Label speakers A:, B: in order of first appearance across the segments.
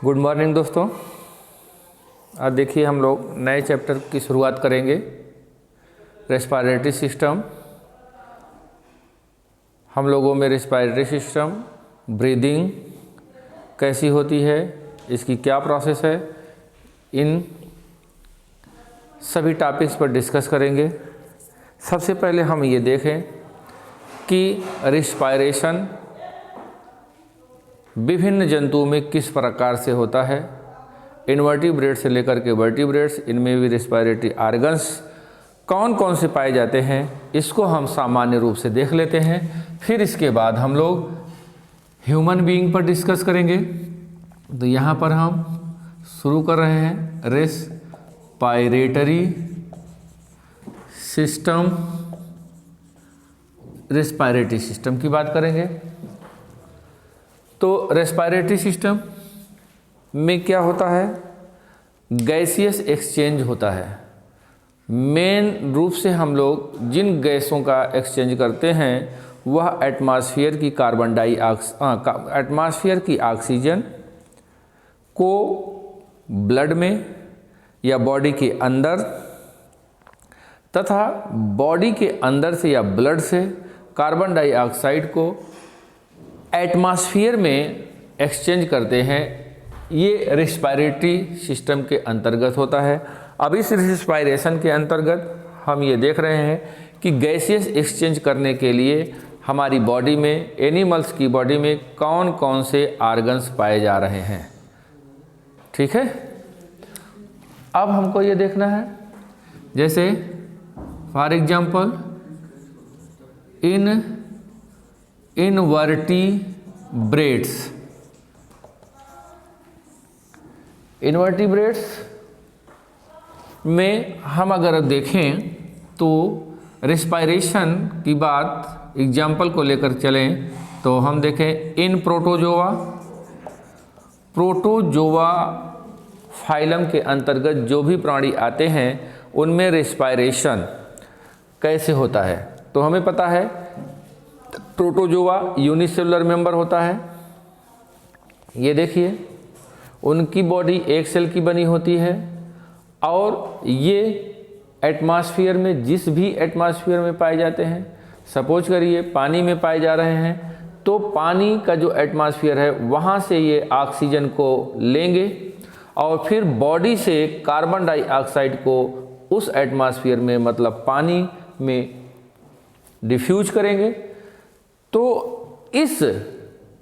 A: Good morning दोस्तों। आज देखिए हम लोग नए चैप्टर की शुरुआत करेंगे, रेस्पिरेटरी सिस्टम। हम लोगों में रेस्पिरेटरी सिस्टम, ब्रीदिंग कैसी होती है, इसकी क्या प्रोसेस है, इन सभी टॉपिक्स पर डिस्कस करेंगे। सबसे पहले हम ये देखें कि रेस्पिरेशन विभिन्न जंतुओं में किस प्रकार से होता है। इनवर्टिब्रेट से लेकर के वर्टिब्रेट्स, इनमें भी रेस्पिरेटरी ऑर्गन्स कौन कौन से पाए जाते हैं, इसको हम सामान्य रूप से देख लेते हैं। फिर इसके बाद हम लोग ह्यूमन बीइंग पर डिस्कस करेंगे। तो यहाँ पर हम शुरू कर रहे हैं रेस्पिरेटरी सिस्टम। रेस्पिरेटरी सिस्टम की बात करेंगे तो रेस्पिरेटरी सिस्टम में क्या होता है, गैसियस एक्सचेंज होता है। मेन रूप से हम लोग जिन गैसों का एक्सचेंज करते हैं वह एटमॉस्फेयर की ऑक्सीजन को ब्लड में या बॉडी के अंदर तथा बॉडी के अंदर से या ब्लड से कार्बन डाइऑक्साइड को एटमॉस्फेयर में एक्सचेंज करते हैं। ये रेस्पिरेटरी सिस्टम के अंतर्गत होता है। अब इस रेस्पिरेशन के अंतर्गत हम ये देख रहे हैं कि गैसियस एक्सचेंज करने के लिए हमारी बॉडी में, एनिमल्स की बॉडी में कौन कौन से ऑर्गन्स पाए जा रहे हैं। ठीक है, अब हमको ये देखना है, जैसे फॉर एग्जाम्पल इनवर्टिब्रेट्स में हम अगर देखें तो रेस्पिरेशन की बात एग्जाम्पल को लेकर चलें तो हम देखें इन प्रोटोजोआ फाइलम के अंतर्गत जो भी प्राणी आते हैं उनमें रेस्पिरेशन कैसे होता है। तो हमें पता है प्रोटोजोआ यूनिसेलुलर मेंबर होता है। ये देखिए उनकी बॉडी एक सेल की बनी होती है और ये एटमॉस्फेयर में, जिस भी एटमॉस्फेयर में पाए जाते हैं, सपोज करिए पानी में पाए जा रहे हैं तो पानी का जो एटमॉस्फेयर है वहाँ से ये ऑक्सीजन को लेंगे और फिर बॉडी से कार्बन डाइऑक्साइड को उस एटमॉस्फेयर में, मतलब पानी में डिफ्यूज करेंगे। तो इस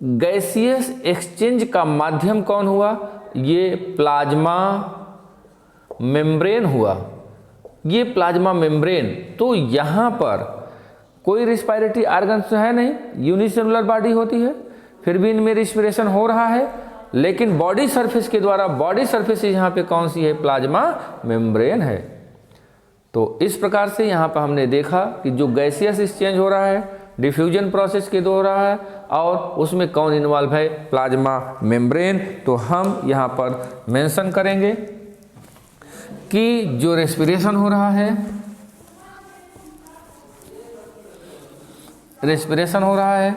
A: गैसियस एक्सचेंज का माध्यम कौन हुआ, ये प्लाज्मा मेम्ब्रेन हुआ। ये प्लाज्मा मेम्ब्रेन, तो यहाँ पर कोई रेस्पिरेटरी ऑर्गन तो है नहीं, यूनिसेलुलर बॉडी होती है, फिर भी इनमें रेस्पिरेशन हो रहा है, लेकिन बॉडी सरफेस के द्वारा, बॉडी सरफेस यहाँ पे कौन सी है, प्लाज्मा मेम्ब्रेन है। तो इस प्रकार से यहाँ पर हमने देखा कि जो गैसियस एक्सचेंज हो रहा है डिफ्यूजन प्रोसेस के द्वारा है और उसमें कौन इन्वॉल्व है, प्लाज्मा मेम्ब्रेन। तो हम यहाँ पर मेंशन करेंगे कि जो रेस्पिरेशन हो रहा है, रेस्पिरेशन हो रहा है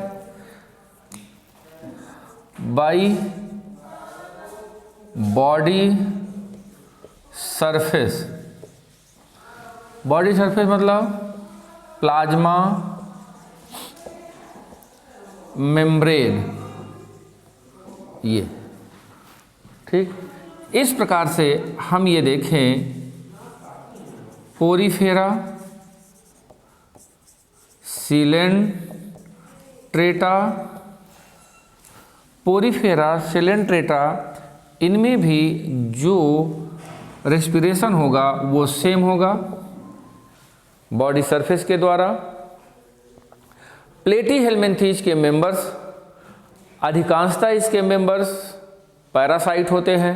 A: by body surface. Body surface मतलब प्लाज्मा मेम्ब्रेन, ये ठीक। इस प्रकार से हम ये देखें पोरीफेरा, सिलेंट्रेटा, पोरीफेरा, सिलेंट्रेटा, इनमें भी जो रेस्पिरेशन होगा वो सेम होगा बॉडी सरफेस के द्वारा। प्लेटीहेल्मिन्थीज के मेंबर्स, अधिकांशतः इसके मेंबर्स पैरासाइट होते हैं।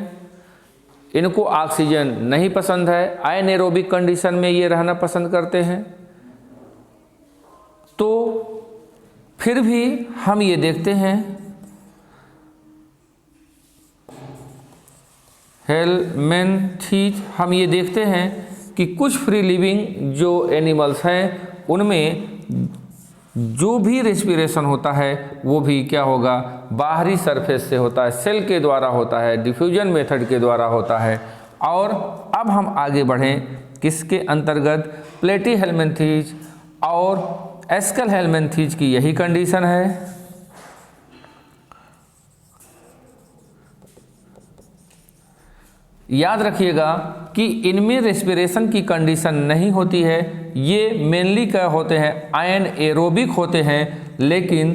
A: इनको ऑक्सीजन नहीं पसंद है, एनाएरोबिक कंडीशन में ये रहना पसंद करते हैं। तो फिर भी हम ये देखते हैं हेल्मिन्थीज, हम ये देखते हैं कि कुछ फ्री लिविंग जो एनिमल्स हैं उनमें जो भी रेस्पिरेशन होता है वो भी क्या होगा, बाहरी सरफेस से होता है, सेल के द्वारा होता है, डिफ्यूजन मेथड के द्वारा होता है। और अब हम आगे बढ़ें किसके अंतर्गत, प्लेटीहेल्मिन्थेज और एस्केलहेल्मिन्थेज की यही कंडीशन है। याद रखिएगा कि इनमें रेस्पिरेशन की कंडीशन नहीं होती है, ये मेनली क्या होते हैं, अनएरोबिक होते हैं, लेकिन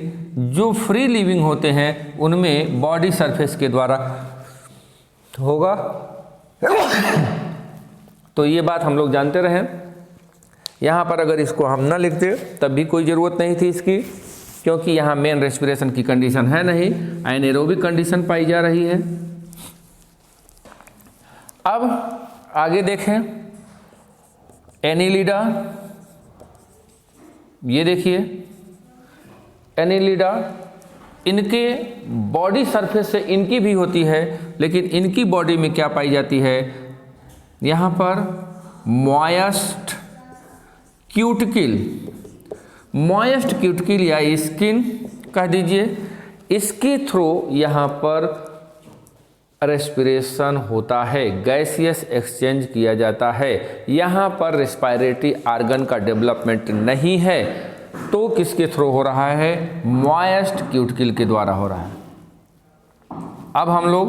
A: जो फ्री लिविंग होते हैं उनमें बॉडी सरफेस के द्वारा होगा। तो ये बात हम लोग जानते रहें। यहाँ पर अगर इसको हम ना लिखते तब भी कोई ज़रूरत नहीं थी इसकी, क्योंकि यहाँ मेन रेस्पिरेशन की कंडीशन है नहीं, अनएरोबिक कंडीशन पाई जा रही है। अब आगे देखें, एनीलिडा, ये देखिए एनीलिडा, इनके बॉडी सरफेस से इनकी भी होती है, लेकिन इनकी बॉडी में क्या पाई जाती है, यहाँ पर मॉयस्ट क्यूटिकल, मॉयस्ट क्यूटिकल या स्किन कह दीजिए, इसके थ्रू यहाँ पर रेस्पिरेशन होता है, गैसियस एक्सचेंज किया जाता है। यहाँ पर रेस्पिरेटरी आर्गन का डेवलपमेंट नहीं है, तो किसके थ्रू हो रहा है, मॉयस्ट क्यूटिकल के द्वारा हो रहा है। अब हम लोग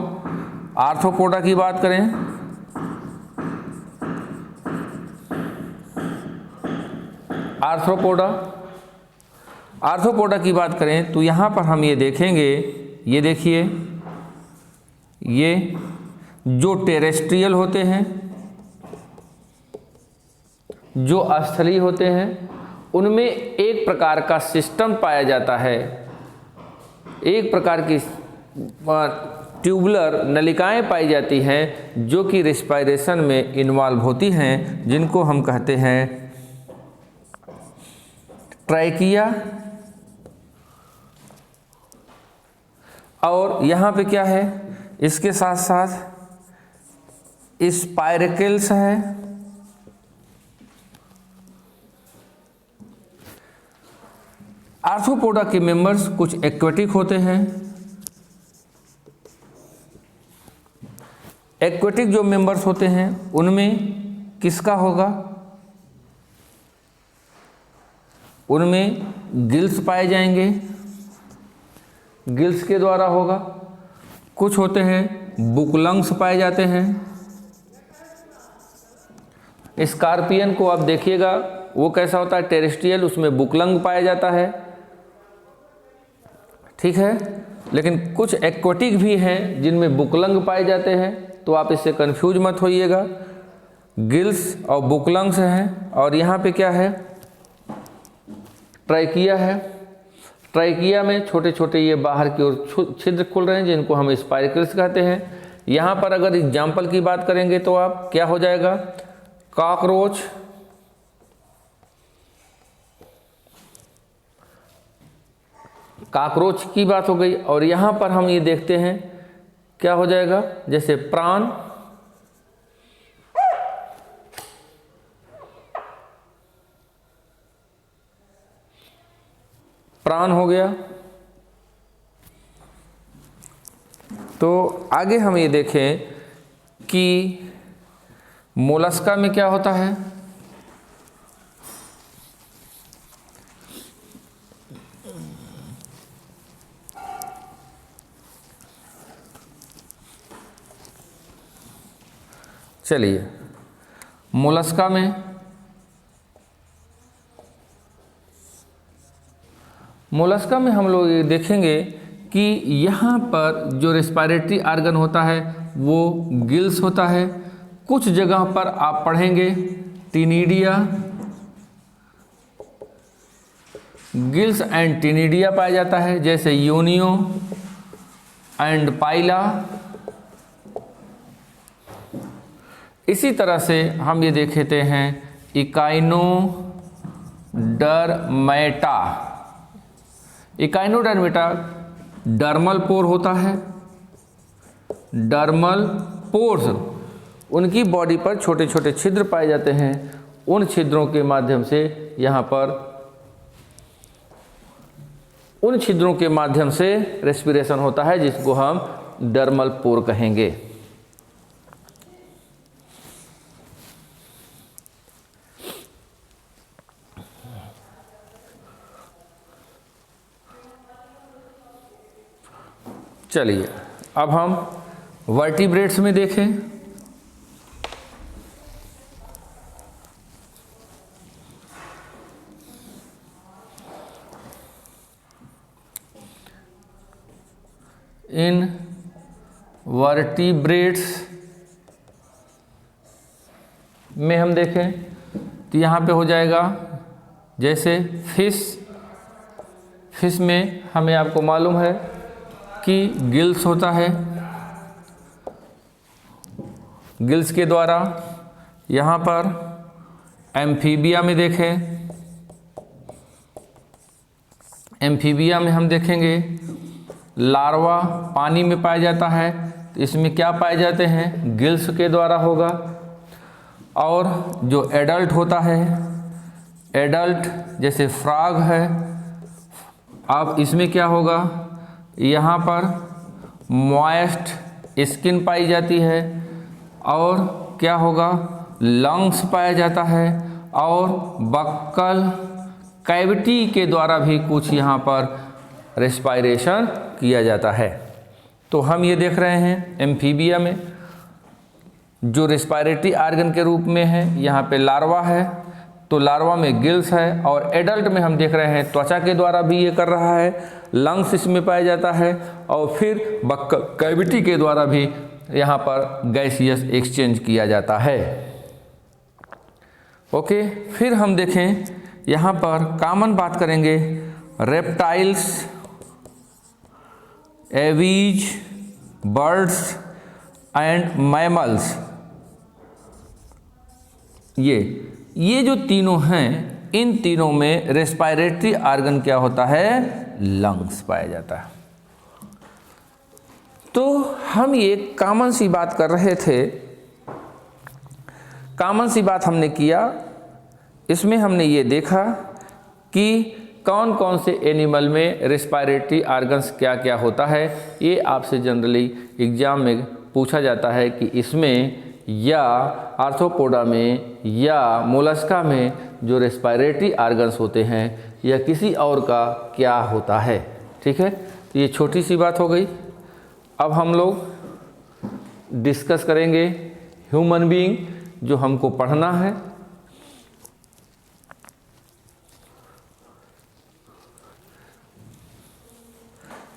A: आर्थ्रोपोडा की बात करें। आर्थ्रोपोडा की बात करें तो यहाँ पर हम ये देखेंगे, ये देखिए, ये जो टेरेस्ट्रियल होते हैं, जो स्थलीय होते हैं, उनमें एक प्रकार का सिस्टम पाया जाता है, एक प्रकार की ट्यूबुलर नलिकाएं पाई जाती हैं जो कि रेस्पिरेशन में इन्वॉल्व होती हैं, जिनको हम कहते हैं ट्रैकिया। और यहाँ पे क्या है, इसके साथ साथ स्पाइरकल्स है, आर्थ्रोपोडा के मेंबर्स कुछ एक्वेटिक होते हैं। एक्वेटिक जो मेंबर्स होते हैं उनमें किसका होगा, उनमें गिल्स पाए जाएंगे, गिल्स के द्वारा होगा। कुछ होते हैं बुकलंग्स पाए जाते हैं। स्कॉर्पियन को आप देखिएगा वो कैसा होता है, टेरेस्ट्रियल, उसमें बुकलंग पाया जाता है, ठीक है। लेकिन कुछ एक्वेटिक भी हैं जिनमें बुकलंग पाए जाते हैं, तो आप इससे कंफ्यूज मत होइएगा। गिल्स और बुकलंग्स हैं। और यहाँ पे क्या है, ट्रैकिया है। ट्रैकिया में छोटे छोटे ये बाहर की ओर छिद्र खुल रहे हैं जिनको हम स्पाइरकल्स कहते हैं। यहाँ पर अगर एग्जाम्पल की बात करेंगे तो आप क्या हो जाएगा, कॉकरोच, कॉकरोच की बात हो गई। और यहाँ पर हम ये देखते हैं क्या हो जाएगा, जैसे प्राण, प्राण हो गया। तो आगे हम ये देखें कि मोलस्का में क्या होता है। चलिए, मोलस्का में हम लोग ये देखेंगे कि यहाँ पर जो रेस्पिरेटरी आर्गन होता है वो गिल्स होता है। कुछ जगह पर आप पढ़ेंगे टिनिडिया, गिल्स एंड टिनिडिया पाया जाता है, जैसे यूनियो एंड पाइला। इसी तरह से हम ये देखते हैं इकाइनोडर्मेटा। इकाइनोडर्मेटा डर्मल पोर होता है। डर्मल पोर्स, उनकी बॉडी पर छोटे छोटे छिद्र पाए जाते हैं। उन छिद्रों के माध्यम से यहाँ पर उन छिद्रों के माध्यम से रेस्पिरेशन होता है, जिसको हम डर्मल पोर कहेंगे। चलिए अब हम वर्टिब्रेट्स में देखें। इन वर्टिब्रेट्स में हम देखें तो यहाँ पे हो जाएगा जैसे फिश में हमें आपको मालूम है कि गिल्स होता है, गिल्स के द्वारा। यहाँ पर एम्फीबिया में देखें, एम्फीबिया में हम देखेंगे लार्वा पानी में पाया जाता है, तो इसमें क्या पाए जाते हैं, गिल्स के द्वारा होगा। और जो एडल्ट होता है, एडल्ट जैसे फ्रॉग है, अब इसमें क्या होगा, यहाँ पर मॉइस्ट स्किन पाई जाती है, और क्या होगा, लंग्स पाया जाता है, और बक्कल कैविटी के द्वारा भी कुछ यहाँ पर रेस्पायरेशन किया जाता है। तो हम ये देख रहे हैं एम्फीबिया में जो रेस्पायरेटरी आर्गन के रूप में है, यहाँ पे लार्वा है, तो लार्वा में गिल्स है, और एडल्ट में हम देख रहे हैं त्वचा के द्वारा भी ये कर रहा है, लंग्स इसमें पाया जाता है, और फिर बक्कल कैविटी के द्वारा भी यहाँ पर गैसियस एक्सचेंज किया जाता है। ओके, फिर हम देखें यहाँ पर कॉमन बात करेंगे, reptiles, aves, birds and mammals. ये जो तीनों हैं, इन तीनों में रेस्पायरेटरी आर्गन क्या होता है, लंग्स पाया जाता है। तो हम ये कॉमन सी बात कर रहे थे, कॉमन सी बात हमने किया, इसमें हमने ये देखा कि कौन कौन से एनिमल में रेस्पायरेटरी आर्गन्स क्या क्या होता है। ये आपसे जनरली एग्जाम में पूछा जाता है कि इसमें या आर्थ्रोपोडा में या मोलस्का में जो रेस्पायरेटरी आर्गन्स होते हैं या किसी और का क्या होता है। ठीक है, तो ये छोटी सी बात हो गई। अब हम लोग डिस्कस करेंगे ह्यूमन बीइंग जो हमको पढ़ना है।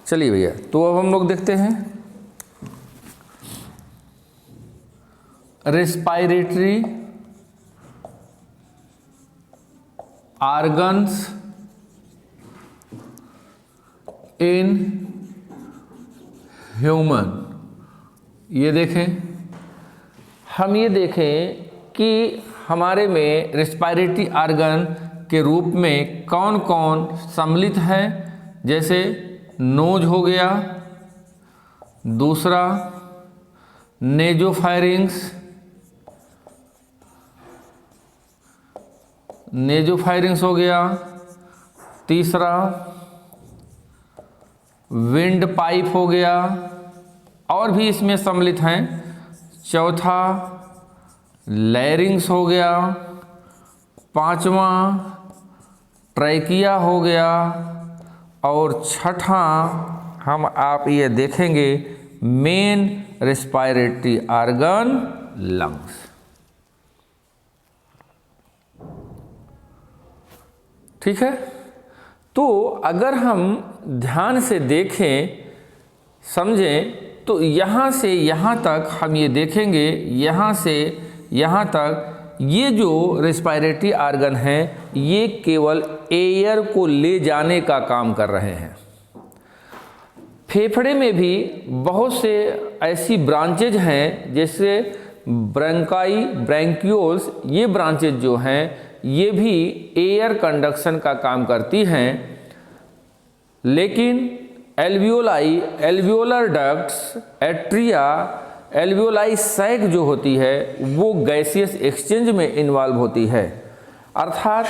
A: चलिए भैया, तो अब हम लोग देखते हैं रेस्पायरेटरी आर्गन्स इन ह्यूमन। ये देखें, हम ये देखें कि हमारे में रेस्पायरेटरी आर्गन के रूप में कौन कौन सम्मिलित है। जैसे नोज हो गया, दूसरा नेजोफायरिंग्स, नेजोफायरिंग्स हो गया, तीसरा विंड पाइप हो गया, और भी इसमें सम्मिलित हैं। चौथा लैरिंग्स हो गया, पांचवा ट्रैकिया हो गया, और छठा हम आप ये देखेंगे मेन रेस्पायरेटरी आर्गन लंग्स। ठीक है, तो अगर हम ध्यान से देखें समझें तो यहाँ से यहाँ तक हम ये देखेंगे, यहाँ से यहाँ तक ये जो रेस्पायरेटरी आर्गन हैं ये केवल एयर को ले जाने का काम कर रहे हैं। फेफड़े में भी बहुत से ऐसी ब्रांचेज हैं जैसे ब्रंकाई, ब्रैंक्यूल्स, ये ब्रांचेज जो हैं ये भी एयर कंडक्शन का काम करती हैं। लेकिन alveoli, alveolar ducts, atria, alveoli sac जो होती है वो गैसियस एक्सचेंज में इन्वॉल्व होती है। अर्थात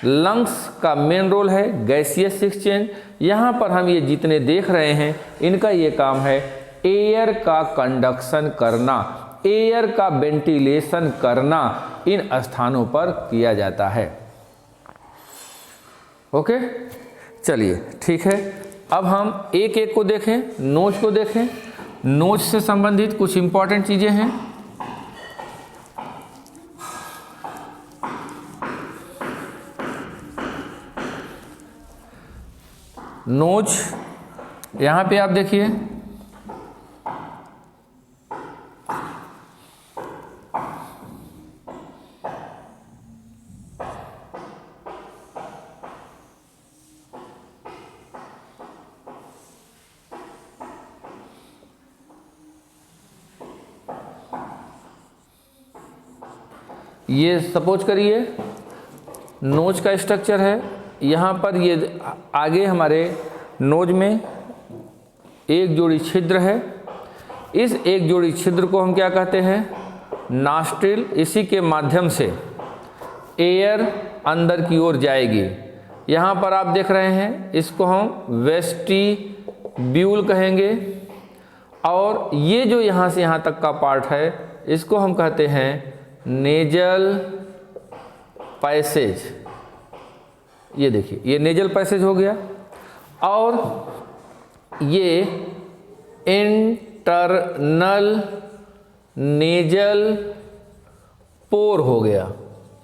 A: लंग्स का मेन रोल है गैसियस एक्सचेंज। यहाँ पर हम ये जितने देख रहे हैं इनका ये काम है एयर का कंडक्शन करना, एयर का वेंटिलेशन करना इन स्थानों पर किया जाता है। ओके, चलिए ठीक है। अब हम एक एक को देखें, नोज को देखें। नोज से संबंधित कुछ इंपॉर्टेंट चीजें हैं। नोज यहाँ पे आप देखिए, ये सपोज करिए नोज का स्ट्रक्चर है। यहाँ पर ये आगे हमारे नोज में एक जोड़ी छिद्र है। इस एक जोड़ी छिद्र को हम क्या कहते हैं? नॉस्ट्रिल। इसी के माध्यम से एयर अंदर की ओर जाएगी। यहाँ पर आप देख रहे हैं, इसको हम वेस्टिब्यूल कहेंगे। और ये जो यहाँ से यहाँ तक का पार्ट है इसको हम कहते हैं नेजल पैसेज। ये देखिए, ये नेजल पैसेज हो गया। और ये इंटरनल नेजल पोर हो गया।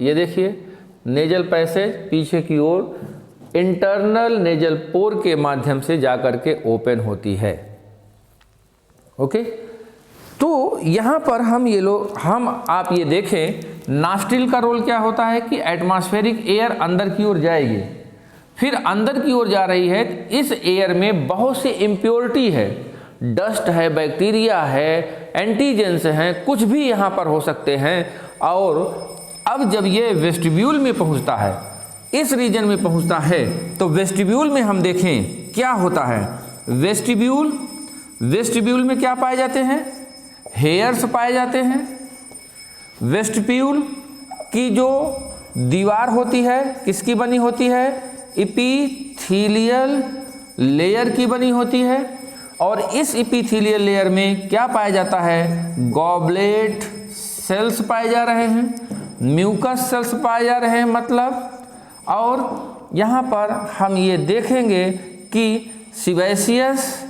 A: ये देखिए, नेजल पैसेज पीछे की ओर इंटरनल नेजल पोर के माध्यम से जाकर के ओपन होती है। ओके, तो यहाँ पर आप ये देखें, नॉस्ट्रिल का रोल क्या होता है कि एटमॉस्फेरिक एयर अंदर की ओर जाएगी। फिर अंदर की ओर जा रही है, इस एयर में बहुत सी इम्प्योरिटी है, डस्ट है, बैक्टीरिया है, एंटीजेंस हैं, कुछ भी यहाँ पर हो सकते हैं। और अब जब ये वेस्टिब्यूल में पहुँचता है, इस रीजन में पहुँचता है, तो वेस्टिब्यूल में हम देखें क्या होता है। वेस्टिब्यूल में क्या पाए जाते हैं? हेयर्स पाए जाते हैं। वेस्टिब्यूल की जो दीवार होती है किसकी बनी होती है? इपीथीलियल लेयर की बनी होती है। और इस इपीथीलियल लेयर में क्या पाया जाता है? गॉबलेट सेल्स पाए जा रहे हैं, म्यूकस सेल्स पाए जा रहे हैं मतलब। और यहाँ पर हम ये देखेंगे कि सिबेशियस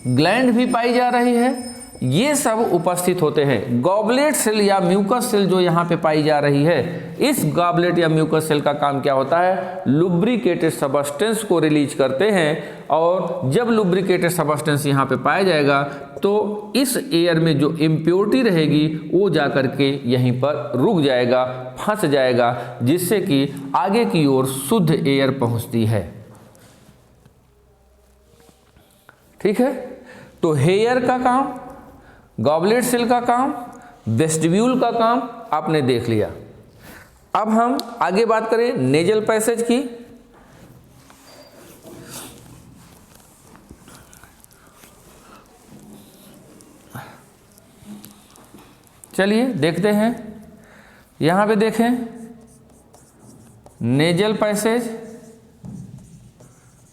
A: ग्लैंड भी पाई जा रही है। ये सब उपस्थित होते हैं। गॉबलेट सेल या म्यूकस सेल जो यहाँ पे पाई जा रही है, इस गॉबलेट या म्यूकस सेल का काम क्या होता है? लुब्रिकेटेड सबस्टेंस को रिलीज करते हैं। और जब लुब्रिकेटेड सबस्टेंस यहाँ पे पाया जाएगा तो इस एयर में जो इम्प्योरिटी रहेगी वो जाकर के यहीं पर रुक जाएगा, फंस जाएगा, जिससे कि आगे की ओर शुद्ध एयर पहुँचती है। ठीक है, तो हेयर का काम, गॉबलेट सेल का काम, वेस्टिब्यूल का काम आपने देख लिया। अब हम आगे बात करें नेजल पैसेज की। चलिए देखते हैं, यहां पे देखें नेजल पैसेज।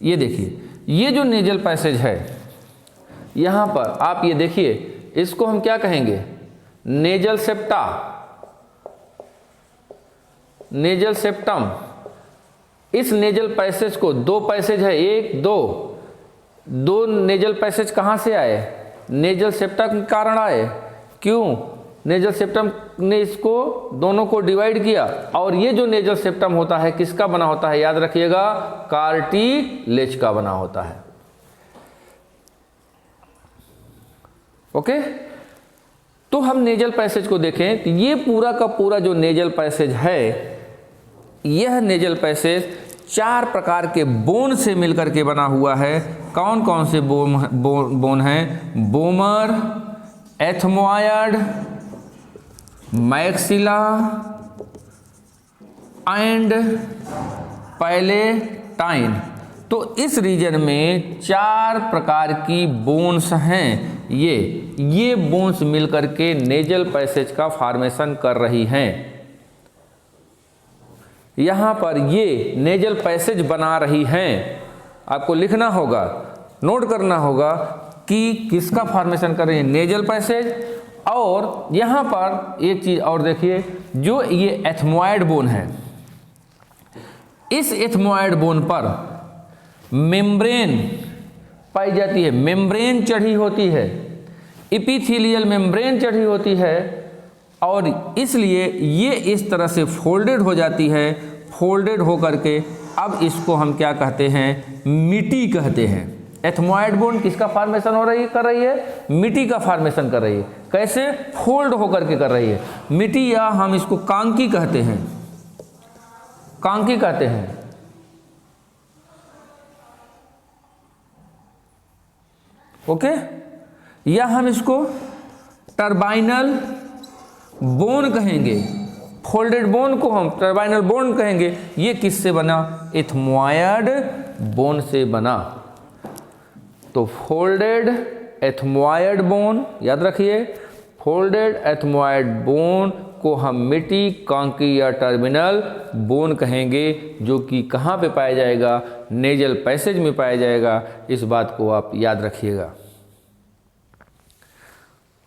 A: ये देखिए, ये जो नेजल पैसेज है, यहां पर आप ये देखिए, इसको हम क्या कहेंगे? Nasal septa, nasal septum. इस नेजल पैसेज को, दो पैसेज है, एक दो नेजल पैसेज कहां से आए? नेजल सेप्टा के कारण आए। क्यों? नेजल सेप्टम ने इसको दोनों को डिवाइड किया। और ये जो नेजल सेप्टम होता है किसका बना होता है? याद रखिएगा, कार्टिलेज का बना होता है। ओके, तो हम नेजल पैसेज को देखें कि ये पूरा का पूरा जो नेजल पैसेज है, यह नेजल पैसेज 4 प्रकार के बोन से मिलकर के बना हुआ है। कौन कौन से बोन हैं? Bomber, ethmoid, maxilla and palatine. तो इस रीजन में 4 प्रकार की बोन्स हैं। ये बोन्स मिलकर के नेजल पैसेज का फॉर्मेशन कर रही हैं। यहाँ पर ये नेजल पैसेज बना रही हैं। आपको लिखना होगा, नोट करना होगा कि किसका फॉर्मेशन कर रही है, नेजल पैसेज। और यहाँ पर एक चीज़ और देखिए, जो ये एथमॉइड बोन है, इस एथमॉइड बोन पर मेम्ब्रेन पाई जाती है, मेम्ब्रेन चढ़ी होती है, एपिथेलियल मेम्ब्रेन चढ़ी होती है, और इसलिए ये इस तरह से फोल्डेड हो जाती है। फोल्डेड हो करके अब इसको हम क्या कहते हैं, मिट्टी कहते हैं। एथमॉइड बोन किसका फॉर्मेशन कर रही है, मिट्टी का फॉर्मेशन कर रही है। कैसे, फोल्ड होकर के कर रही है मिट्टी, या हम इसको कांकी कहते हैं, कांकी कहते हैं। ओके, या हम इसको टर्बाइनल बोन कहेंगे, फोल्डेड बोन को हम टर्बाइनल बोन कहेंगे। ये किससे बना, एथमॉइड बोन से बना। तो फोल्डेड एथमॉइड बोन, याद रखिए, फोल्डेड एथमॉइड बोन को हम मिट्टी, कांकी या टर्मिनल बोन कहेंगे, जो कि कहाँ पे पाया जाएगा, नेजल पैसेज में पाया जाएगा। इस बात को आप याद रखिएगा।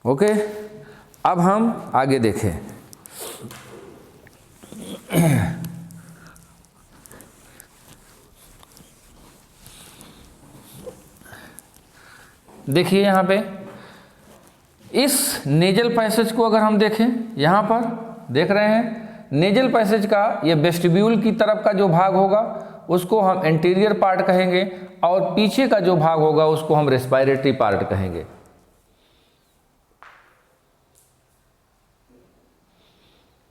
A: ओके, अब हम आगे देखें। देखिए यहाँ पे इस नेजल पैसेज को अगर हम देखें, यहाँ पर देख रहे हैं नेजल पैसेज का ये वेस्टिब्यूल की तरफ का जो भाग होगा उसको हम एंटीरियर पार्ट कहेंगे, और पीछे का जो भाग होगा उसको हम रेस्पिरेटरी पार्ट कहेंगे।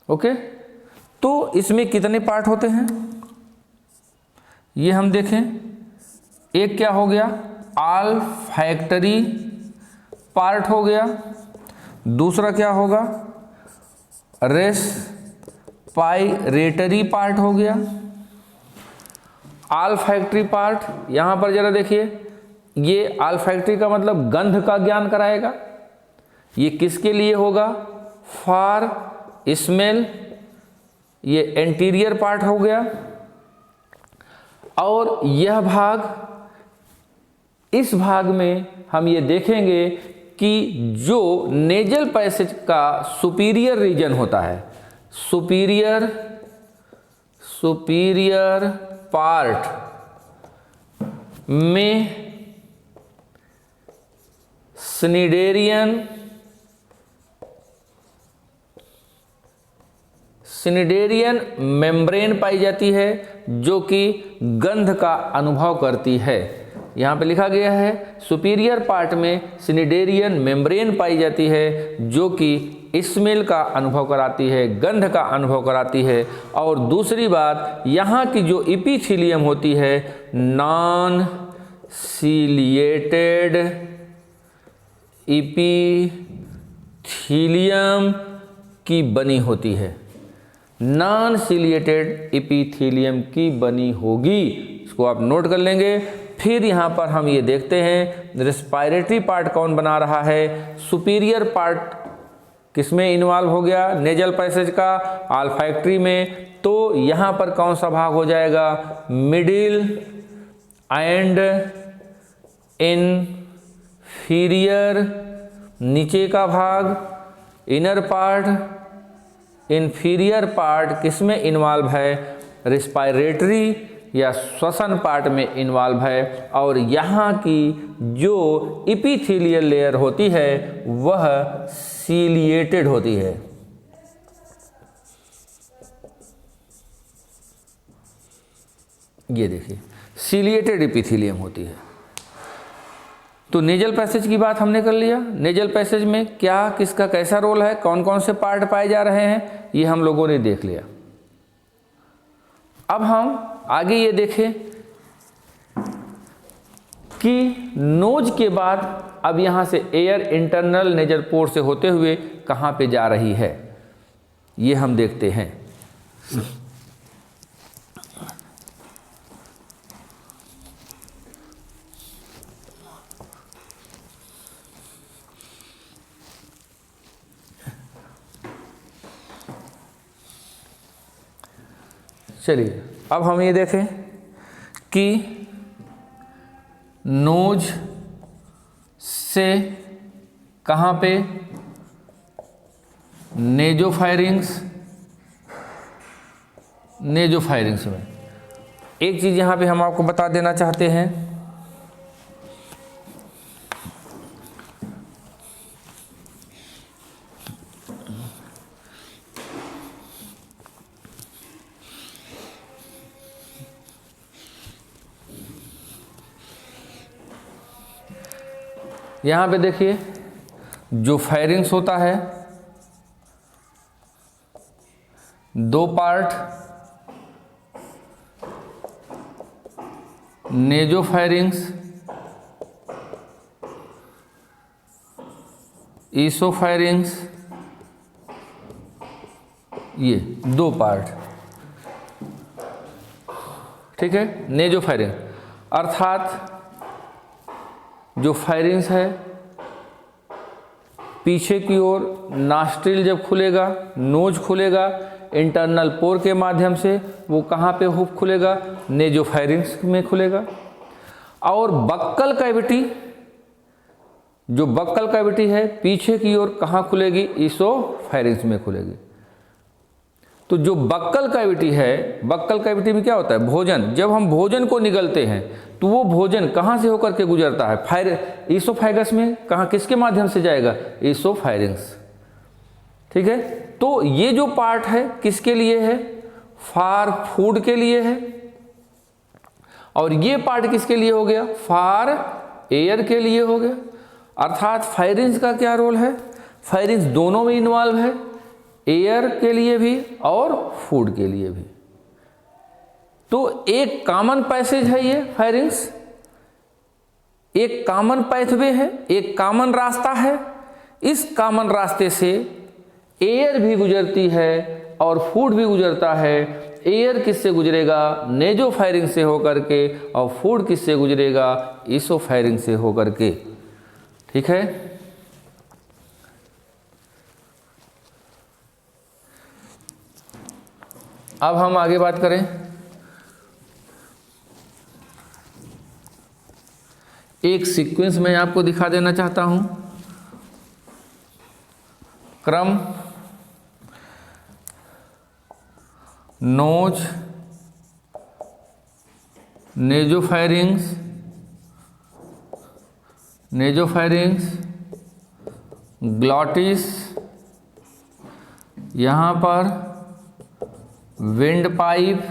A: ओके, तो इसमें कितने पार्ट होते हैं ये हम देखें। एक क्या हो गया, ऑल्फैक्टरी पार्ट हो गया। दूसरा क्या होगा, रेस्पायरेटरी पार्ट हो गया। ऑल्फैक्टरी पार्ट, यहाँ पर जरा देखिए, ये ऑल्फैक्टरी का मतलब गंध का ज्ञान कराएगा। ये किसके लिए होगा, फॉर स्मेल। ये एंटीरियर पार्ट हो गया। और यह भाग, इस भाग में हम ये देखेंगे कि जो नेजल पैसेज का सुपीरियर रीजन होता है, सुपीरियर पार्ट में सिनिडेरियन मेम्ब्रेन पाई जाती है, जो कि गंध का अनुभव करती है। यहाँ पे लिखा गया है सुपीरियर पार्ट में सिनिडेरियन मेम्ब्रेन पाई जाती है, जो कि स्मेल का अनुभव कराती है, गंध का अनुभव कराती है। और दूसरी बात, यहाँ की जो एपिथेलियम होती है नॉन सीलिएटेड एपिथेलियम की बनी होती है, नॉन सीलिएटेड एपिथेलियम की बनी होगी। इसको आप नोट कर लेंगे। फिर यहाँ पर हम ये देखते हैं रेस्पिरेटरी पार्ट कौन बना रहा है। सुपीरियर पार्ट किसमें इन्वॉल्व हो गया, नेजल पैसेज का, ऑल्फैक्टरी में। तो यहाँ पर कौन सा भाग हो जाएगा, मिडिल एंड इनफीरियर, नीचे का भाग, इनर पार्ट, इन्फीरियर पार्ट किसमें इन्वॉल्व है, रेस्पिरेटरी या श्वसन पार्ट में इन्वॉल्व है। और यहाँ की जो एपिथेलियल लेयर होती है वह सीलिएटेड होती है। ये देखिए सीलिएटेड एपिथेलियम होती है। तो नेजल पैसेज की बात हमने कर लिया। नेजल पैसेज में क्या किसका कैसा रोल है, कौन कौन से पार्ट पाए जा रहे हैं, ये हम लोगों ने देख लिया। अब हम आगे ये देखें कि नोज के बाद अब यहाँ से एयर इंटरनल नेजल पोर से होते हुए कहाँ पे जा रही है, ये हम देखते हैं। चलिए अब हम ये देखें कि नोज से कहाँ पे नेजोफायरिंग्स में एक चीज़ यहाँ पे हम आपको बता देना चाहते हैं। यहाँ पे देखिए जो फायरिंग्स होता है, दो पार्ट, नेजोफायरिंग्स, ईसोफायरिंग्स, ये दो पार्ट, ठीक है। नेजोफायरिंग अर्थात जो फायरिंग्स है पीछे की ओर, नास्ट्रिल जब खुलेगा, नोज खुलेगा, इंटरनल पोर के माध्यम से वो कहाँ पे हुप खुलेगा, नेजोफायरिंग्स में खुलेगा। और बक्कल कैविटी, जो बक्कल कैविटी है पीछे की ओर कहाँ खुलेगी, ईसोफायरिंग्स में खुलेगी। तो जो बक्कल कैविटी है, बक्कल कैविटी में क्या होता है, भोजन, जब हम भोजन को निगलते हैं तो वो भोजन कहाँ से होकर के गुजरता है, ईसोफाइगस में, कहाँ किसके माध्यम से जाएगा, ईसोफायरिंग्स, ठीक है। तो ये जो पार्ट है किसके लिए है, फॉर फूड के लिए है, और ये पार्ट किसके लिए हो गया, फॉर एयर के लिए हो गया। अर्थात फायरिंग्स का क्या रोल है, फायरिंग्स दोनों में इन्वॉल्व है, एयर के लिए भी और फूड के लिए भी। तो एक कॉमन पैसेज है ये फायरिंग्स, एक कॉमन पैथवे है, एक कॉमन रास्ता है। इस कॉमन रास्ते से एयर भी गुजरती है और फूड भी गुजरता है। एयर किससे गुजरेगा, नेजोफायरिंग से होकर के, और फूड किससे गुजरेगा, ईसोफायरिंग से होकर के, ठीक है। अब हम आगे बात करें, एक सीक्वेंस में आपको दिखा देना चाहता हूं, क्रम, नोज, नेजोफायरिंग्स, ग्लॉटिस, यहाँ पर विंड पाइप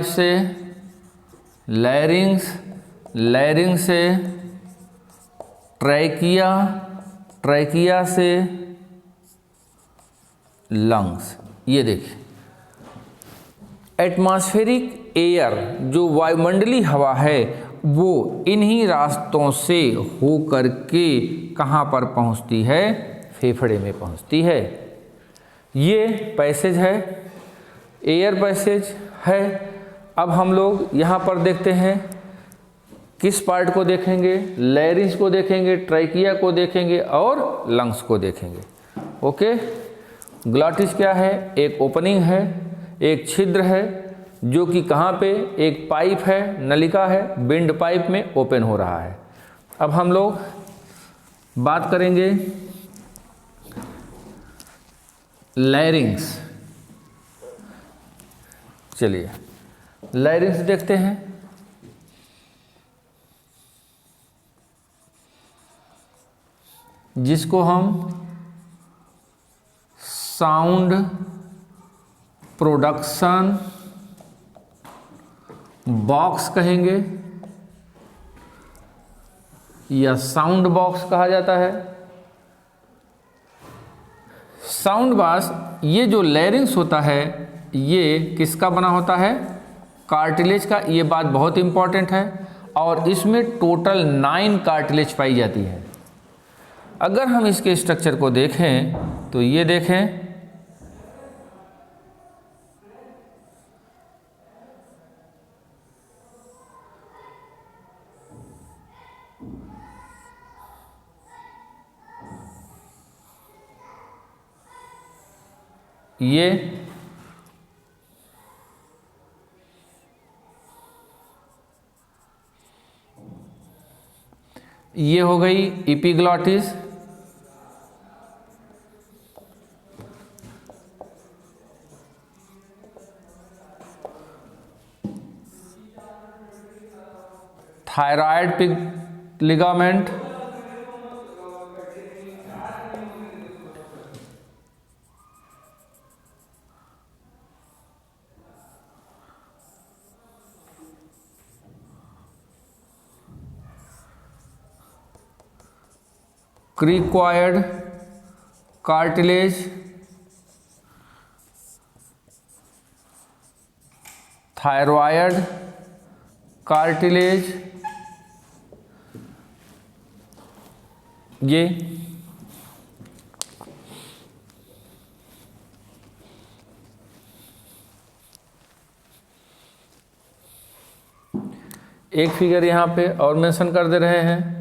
A: से लैरिंग्स से ट्रैकिया से लंग्स। ये देखिए एटमॉस्फेरिक एयर, जो वायुमंडलीय हवा है, वो इन्हीं रास्तों से हो करके कहाँ पर पहुँचती है, फेफड़े में पहुँचती है। ये पैसेज है, एयर पैसेज है। अब हम लोग यहाँ पर देखते हैं, किस पार्ट को देखेंगे, लैरिंग्स को देखेंगे, ट्रैकिया को देखेंगे और लंग्स को देखेंगे। ओके, ग्लॉटिस क्या है, एक ओपनिंग है, एक छिद्र है, जो कि कहाँ पे, एक पाइप है, नलिका है, विंड पाइप में ओपन हो रहा है। अब हम लोग बात करेंगे लैरिंग्स। चलिए लैरिंग्स देखते हैं। जिसको हम साउंड प्रोडक्शन बॉक्स कहेंगे या साउंड बॉक्स कहा जाता है। साउंड बॉक्स, ये जो लैरिंग्स होता है ये किसका बना होता है, कार्टिलेज का। ये बात बहुत इंपॉर्टेंट है, और इसमें टोटल 9 कार्टिलेज पाई जाती है। अगर हम इसके स्ट्रक्चर को देखें तो ये देखें, ये ये हो गई epiglottis, thyroid ligament, cricoid cartilage, thyroid cartilage, ये एक फिगर यहाँ पे और मेंशन कर दे रहे हैं।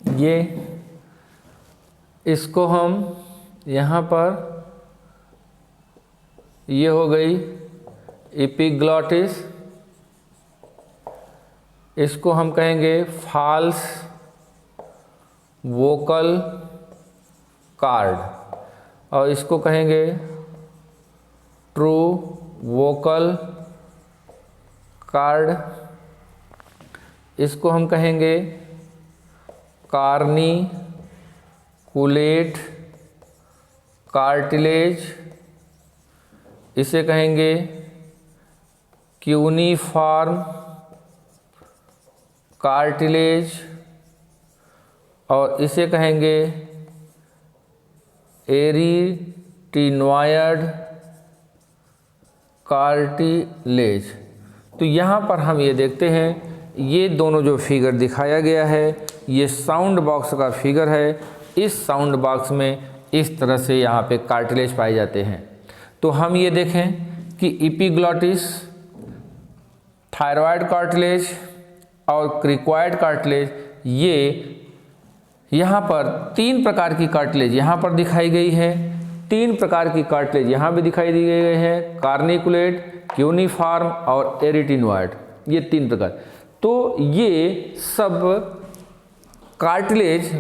A: ये इसको हम यहाँ पर, ये हो गई एपिग्लॉटिस, इसको हम कहेंगे फाल्स वोकल कार्ड और इसको कहेंगे ट्रू वोकल कार्ड। इसको हम कहेंगे कार्निकुलेट कार्टिलेज, इसे कहेंगे क्यूनिफॉर्म कार्टिलेज और इसे कहेंगे एरिटिनॉयड कार्टिलेज। तो यहाँ पर हम ये देखते हैं, ये दोनों जो फिगर दिखाया गया है ये साउंड बॉक्स का फिगर है। इस साउंड बॉक्स में इस तरह से यहाँ पे कार्टिलेज पाए जाते हैं। तो हम ये देखें कि एपिग्लॉटिस, थायरॉयड कार्टिलेज और क्रिक्वायर्ड कार्टिलेज, ये यहाँ पर 3 प्रकार की कार्टिलेज यहाँ पर दिखाई गई है। 3 प्रकार की कार्टिलेज यहाँ भी दिखाई दी गई है, कार्निकुलेट, क्यूनिफॉर्म और एरिटिनॉयड, ये 3 प्रकार। तो ये सब कार्टिलेज,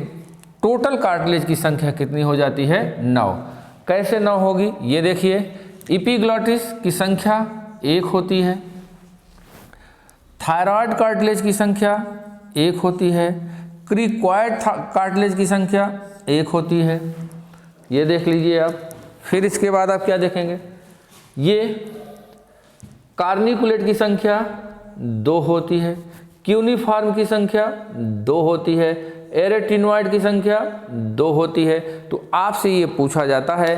A: टोटल कार्टिलेज की संख्या कितनी हो जाती है? 9। कैसे 9 होगी? ये देखिए, एपिग्लॉटिस की संख्या 1 होती है, थायरॉयड कार्टिलेज की संख्या 1 होती है, क्रिक्वायर्ड कार्टिलेज की संख्या 1 होती है। ये देख लीजिए आप। फिर इसके बाद आप क्या देखेंगे, ये कार्निकुलेट की संख्या 2 होती है, क्यूनिफॉर्म की संख्या 2 होती है, एरिटिनॉयड की संख्या 2 होती है। तो आपसे ये पूछा जाता है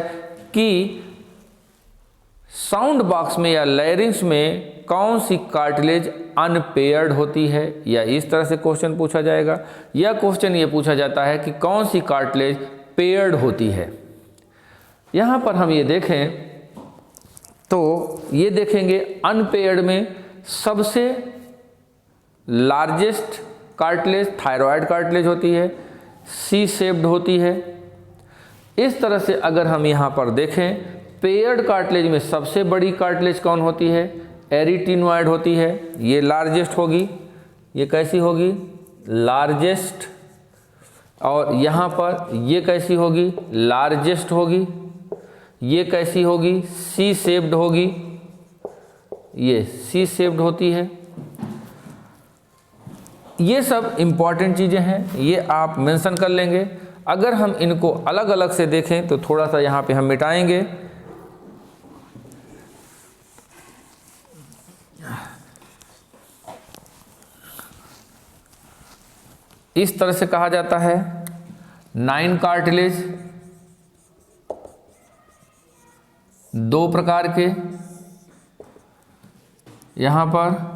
A: कि साउंड बॉक्स में या लैरिंग्स में कौन सी कार्टिलेज अनपेयर्ड होती है, या इस तरह से क्वेश्चन पूछा जाएगा, या क्वेश्चन ये पूछा जाता है कि कौन सी कार्टिलेज पेयर्ड होती है। यहाँ पर हम ये देखें तो ये देखेंगे अनपेयर्ड में सबसे लार्जेस्ट कार्टिलेज थायरॉयड कार्टिलेज होती है, सी शेप्ड होती है। इस तरह से अगर हम यहाँ पर देखें, पेयर्ड कार्टिलेज में सबसे बड़ी कार्टिलेज कौन होती है? एरिटिनॉयड होती है, ये लार्जेस्ट होगी। ये कैसी होगी? लार्जेस्ट। और यहाँ पर ये कैसी होगी? लार्जेस्ट होगी। ये कैसी होगी? सी शेप्ड होगी, ये सी शेप्ड होती है। ये सब इम्पॉर्टेंट चीज़ें हैं, ये आप मेंशन कर लेंगे। अगर हम इनको अलग अलग से देखें तो थोड़ा सा यहाँ पे हम मिटाएंगे। इस तरह से कहा जाता है 9 कार्टिलेज, दो प्रकार के, यहाँ पर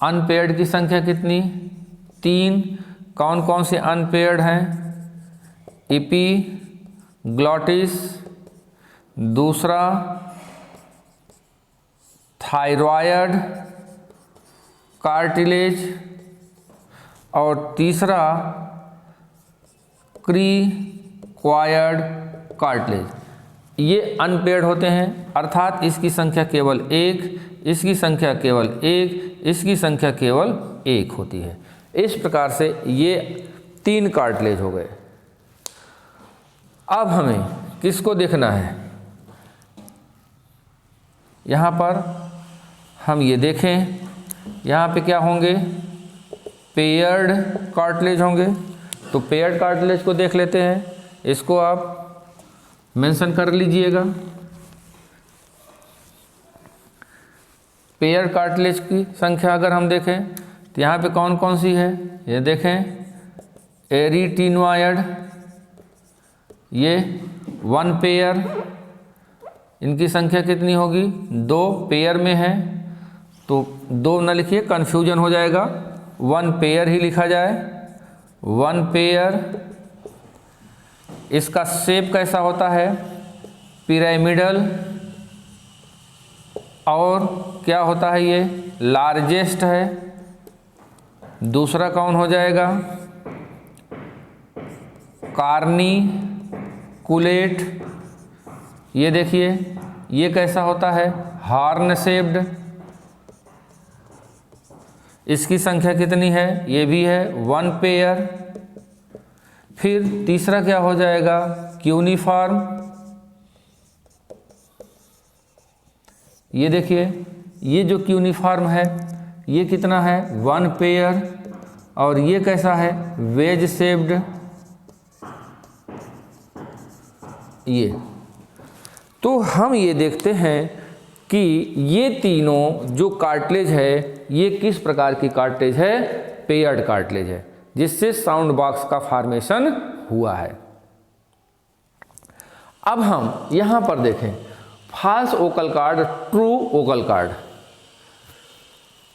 A: अनपेयर्ड की संख्या कितनी? 3। कौन कौन से अनपेयर्ड हैं? एपिग्लॉटिस, दूसरा थायरॉयड कार्टिलेज और तीसरा क्रीक्वायर्ड कार्टिलेज। ये अनपेयर्ड होते हैं, अर्थात इसकी संख्या केवल 1, इसकी संख्या केवल 1, इसकी संख्या केवल 1 होती है। इस प्रकार से ये 3 कार्टिलेज हो गए। अब हमें किसको देखना है? यहाँ पर हम ये देखें, यहाँ पे क्या होंगे? पेयर्ड कार्टिलेज होंगे। तो पेयर्ड कार्टिलेज को देख लेते हैं, इसको आप मेंशन कर लीजिएगा। पेयर कार्टिलेज की संख्या अगर हम देखें तो यहाँ पे कौन कौन सी है? ये देखें, एरिटिनॉयड, ये 1 पेयर, इनकी संख्या कितनी होगी? 2 पेयर में है तो 2 न लिखिए, कन्फ्यूजन हो जाएगा, 1 पेयर ही लिखा जाए। 1 पेयर, इसका शेप कैसा होता है? पिरामिडल। और क्या होता है? ये लार्जेस्ट है। दूसरा कौन हो जाएगा? कार्निकुलेट। ये देखिए, ये कैसा होता है? Horn shaped. इसकी संख्या कितनी है? ये भी है 1 पेयर। फिर तीसरा क्या हो जाएगा? क्यूनिफॉर्म। ये देखिए, ये जो क्यूनिफॉर्म है ये कितना है? 1 पेयर। और ये कैसा है? Wedge shaped. ये तो हम ये देखते हैं कि ये तीनों जो कार्टिलेज है ये किस प्रकार की कार्टिलेज है? पेयर्ड कार्टिलेज है, जिससे साउंड बॉक्स का फॉर्मेशन हुआ है। अब हम यहां पर देखें false vocal cord, true vocal cord.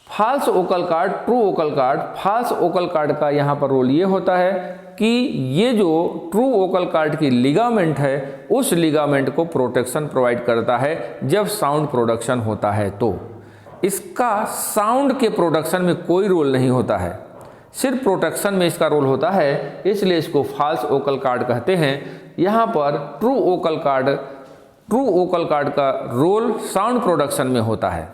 A: False vocal cord, true vocal cord. False vocal cord का यहां पर रोल ये होता है कि ये जो ट्रू ओकल कार्ड की लिगामेंट है उस लिगामेंट को प्रोटेक्शन प्रोवाइड करता है जब साउंड प्रोडक्शन होता है। तो इसका साउंड के प्रोडक्शन में कोई रोल नहीं होता है, सिर्फ प्रोटेक्शन में इसका रोल होता है, इसलिए इसको फॉल्स ओकल कार्ड कहते हैं। यहाँ पर ट्रू ओकल कार्ड का रोल साउंड प्रोडक्शन में होता है।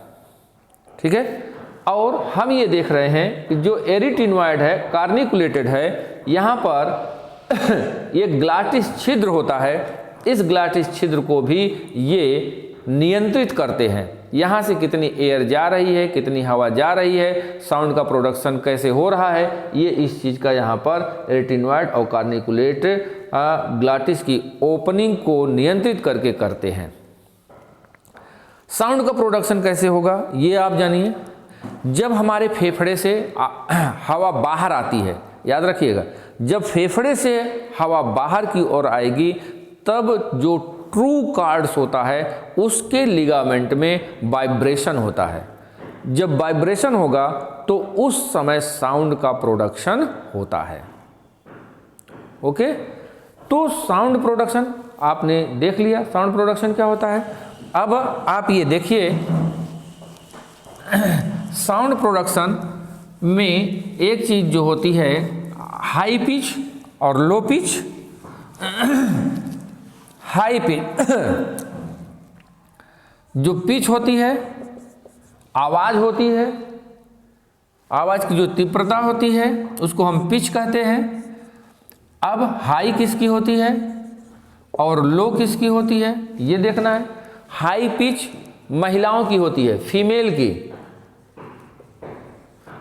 A: ठीक है। और हम ये देख रहे हैं कि जो एरिटिनॉयड है, कार्निकुलेटेड है, यहाँ पर ये ग्लाटिस छिद्र होता है। इस ग्लाटिस छिद्र को भी ये नियंत्रित करते हैं, यहाँ से कितनी एयर जा रही है, कितनी हवा जा रही है, साउंड का प्रोडक्शन कैसे हो रहा है, ये इस चीज़ का यहाँ पर एरिटिनॉयड और कार्निकुलेट ग्लाटिस की ओपनिंग को नियंत्रित करके करते हैं। साउंड का प्रोडक्शन कैसे होगा ये आप जानिए। जब हमारे फेफड़े से हवा बाहर आती है, याद रखिएगा, जब फेफड़े से हवा बाहर की ओर आएगी तब जो ट्रू कार्ड्स होता है उसके लिगामेंट में वाइब्रेशन होता है। जब वाइब्रेशन होगा तो उस समय साउंड का प्रोडक्शन होता है। ओके, तो साउंड प्रोडक्शन आपने देख लिया, साउंड प्रोडक्शन क्या होता है। अब आप ये देखिए, साउंड प्रोडक्शन में एक चीज जो होती है हाई पिच और लो पिच। हाई पिच जो पिच होती है, आवाज होती है, आवाज की जो तीव्रता होती है उसको हम पिच कहते हैं। अब हाई किसकी होती है और लो किसकी होती है ये देखना है। हाई पिच महिलाओं की होती है, फीमेल की,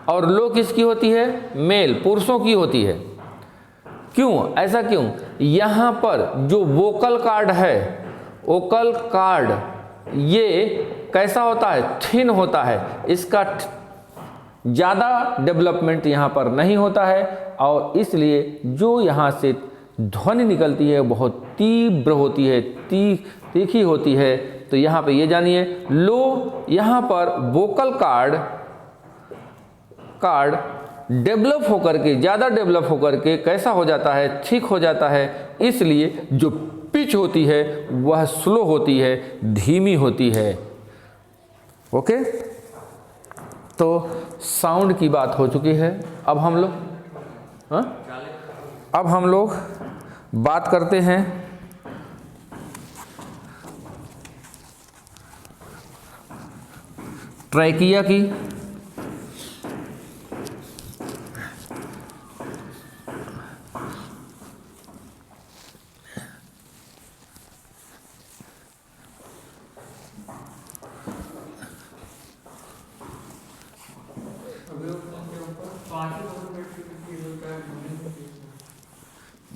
A: और लो किसकी होती है, मेल, पुरुषों की होती है। क्यों, ऐसा क्यों? यहाँ पर जो वोकल कार्ड है, वोकल कार्ड ये कैसा होता है, थिन होता है, इसका ज़्यादा डेवलपमेंट यहाँ पर नहीं होता है, और इसलिए जो यहाँ से ध्वनि निकलती है बहुत तीव्र होती है, तीखी होती है। तो यहाँ पे ये जानिए, लो यहाँ पर वोकल कार्ड डेवलप होकर के, ज़्यादा डेवलप होकर के कैसा हो जाता है, थिक हो जाता है। इसलिए जो पिच होती है वह स्लो होती है, धीमी होती है। ओके, तो साउंड की बात हो चुकी है। अब हम लोग बात करते हैं ट्रैकिया की।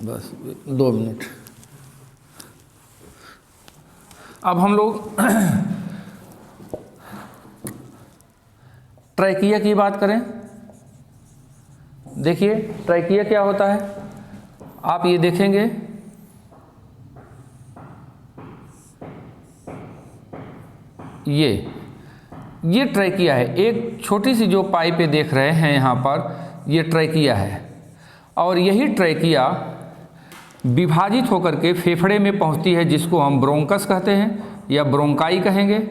A: बस 2 मिनट। अब हम लोग ट्रैकिया की बात करें। देखिए ट्रैकिया क्या होता है, आप ये देखेंगे ये ट्रैकिया है। एक छोटी सी जो पाइप देख रहे हैं यहाँ पर, ये ट्रैकिया है। और यही ट्रैकिया विभाजित होकर के फेफड़े में पहुँचती है, जिसको हम ब्रोंकस कहते हैं या ब्रोंकाई कहेंगे।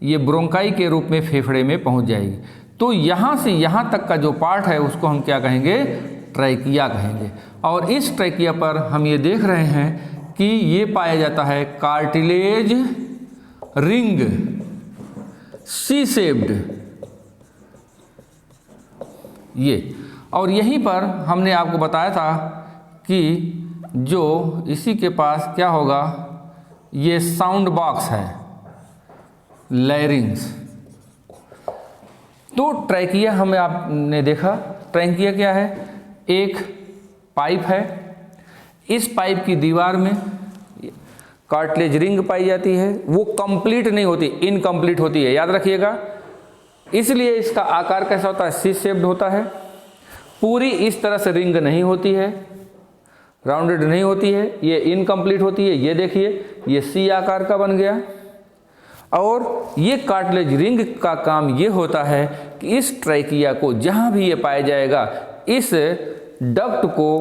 A: ये ब्रोंकाई के रूप में फेफड़े में पहुँच जाएगी। तो यहाँ से यहाँ तक का जो पार्ट है उसको हम क्या कहेंगे, ट्रैकिया कहेंगे। और इस ट्रैकिया पर हम ये देख रहे हैं कि ये पाया जाता है कार्टिलेज रिंग, सी शेप्ड ये। और यहीं पर हमने आपको बताया था कि जो इसी के पास क्या होगा, ये साउंड बॉक्स है, लैरिंग्स। तो ट्रैकिया हमें आपने देखा, ट्रैकिया क्या है, एक पाइप है। इस पाइप की दीवार में कार्टिलेज रिंग पाई जाती है। वो कंप्लीट नहीं होती, इनकम्प्लीट होती है, याद रखिएगा। इसलिए इसका आकार कैसा होता है, सी शेप्ड होता है। पूरी इस तरह से रिंग नहीं होती है, राउंडेड नहीं होती है, ये इनकम्प्लीट होती है। ये देखिए, ये सी आकार का बन गया। और ये कार्टिलेज रिंग का काम ये होता है कि इस ट्रैकिया को जहाँ भी ये पाया जाएगा, इस डक्ट को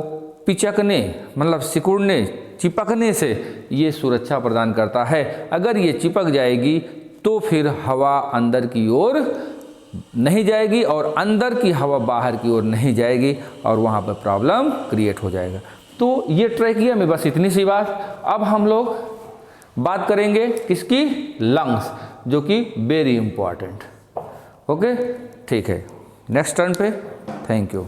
A: पिचकने, मतलब सिकुड़ने, चिपकने से ये सुरक्षा प्रदान करता है। अगर ये चिपक जाएगी तो फिर हवा अंदर की ओर नहीं जाएगी और अंदर की हवा बाहर की ओर नहीं जाएगी और वहाँ पर प्रॉब्लम क्रिएट हो जाएगा। तो ये ट्रैकिया में बस इतनी सी बात। अब हम लोग बात करेंगे किसकी, लंग्स, जो कि वेरी इंपॉर्टेंट। ओके, ठीक है, नेक्स्ट टर्न पे। Thank you.